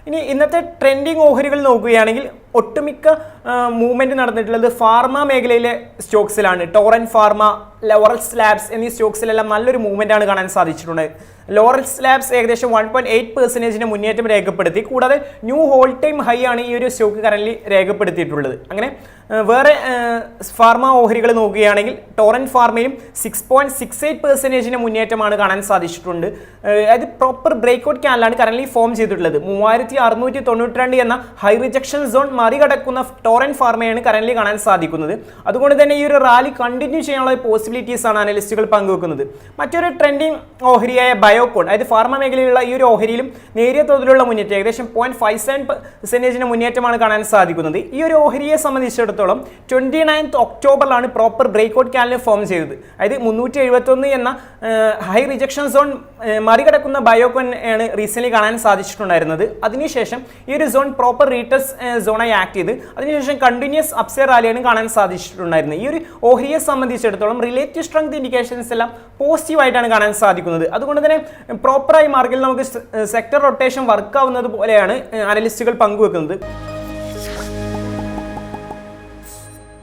ഇനി ഇന്നത്തെ ട്രെൻഡിങ് ഓഹരികൾ നോക്കുകയാണെങ്കിൽ ഒട്ടുമിക്ക മൂവ്മെന്റ് നടന്നിട്ടുള്ളത് ഫാർമ മേഖലയിലെ സ്റ്റോക്സിലാണ്. ടോറന്റ് ഫാർമ, ലോറൽസ് ലാബ്സ് എന്നീ സ്റ്റോക്സിലെല്ലാം നല്ലൊരു മൂവ്മെന്റ് ആണ് കാണാൻ സാധിച്ചിട്ടുണ്ട്. ലോറൽസ് ലാബ്സ് ഏകദേശം 1.8% മുന്നേറ്റം രേഖപ്പെടുത്തി. കൂടാതെ ന്യൂ ഹോൾ ടൈം ഹൈ ആണ് ഈ ഒരു സ്റ്റോക്ക് കറന്റ് രേഖപ്പെടുത്തിയിട്ടുള്ളത്. അങ്ങനെ വേറെ ഫാർമ ഓഹരികൾ നോക്കുകയാണെങ്കിൽ ടോറന്റ് ഫാർമയും 6.68% മുന്നേറ്റമാണ് കാണാൻ സാധിച്ചിട്ടുണ്ട്. അത് പ്രോപ്പർ ബ്രേക്ക്ഔട്ട് ക്യാനലാണ് കറന്റ് ഫോം ചെയ്തിട്ടുള്ളത്. 3692 എന്ന ഹൈ റിജക്ഷൻ സോൺ മറികടക്കുന്ന ടോറന്റ് ഫാർമയാണ് കറന്റ് കാണാൻ സാധിക്കുന്നത്. അതുകൊണ്ട് തന്നെ ഈ ഒരു റാലി കണ്ടിന്യൂ ചെയ്യാനുള്ള പോസിബിലിറ്റീസ് ആണ് അനലിസ്റ്റുകൾ പങ്കുവെക്കുന്നത്. മറ്റൊരു ട്രെൻഡിങ് ഓഹരിയായ ബയോകോൺ, അതായത് ഫാർമ മേഖലയിലുള്ള ഈ ഒരു ഓഹരിയിലും നേരിയ തോതിലുള്ള മുന്നേറ്റം ഏകദേശം 0.57% മുന്നേറ്റമാണ് കാണാൻ സാധിക്കുന്നത്. ഈ ഒരു ഓഹരിയെ സംബന്ധിച്ചിടത്തോളം 29th ഒക്ടോബറിലാണ് പ്രോപ്പർ ബ്രേക്ക്ഔട്ട് ക്യാനൽ ഫോം ചെയ്തത്. അതായത് 371 എന്ന ഹൈ റിജക്ഷൻ സോൺ മറികടക്കുന്ന ബയോകോൺ ആണ് റീസെന്റ് കാണാൻ സാധിച്ചിട്ടുണ്ടായിരുന്നത്. അതിനുശേഷം ഈ ഒരു സോൺ പ്രോപ്പർ റീടെസ്റ്റ് സോണായി ആക്ട് ചെയ്ത് അതിനുശേഷം കണ്ടിന്യൂസ് അപ്സൈഡ് റാലിയാണ് കാണാൻ സാധിച്ചിട്ടുണ്ടായിരുന്നത്. ഈ ഒരു ഓഹരിയെ സംബന്ധിച്ചിടത്തോളം റിലേറ്റീവ് സ്ട്രെങ്ത് ഇൻഡിക്കേഷൻസ് എല്ലാം പോസിറ്റീവായിട്ടാണ് കാണാൻ സാധിക്കുന്നത്. അതുകൊണ്ട് തന്നെ പ്രോപ്പറായി മാർക്കറ്റിൽ നമുക്ക് സെക്ടർ റൊട്ടേഷൻ വർക്ക് ആവുന്നത് പോലെയാണ് അനലിസ്റ്റുകൾ പങ്കുവെക്കുന്നത്.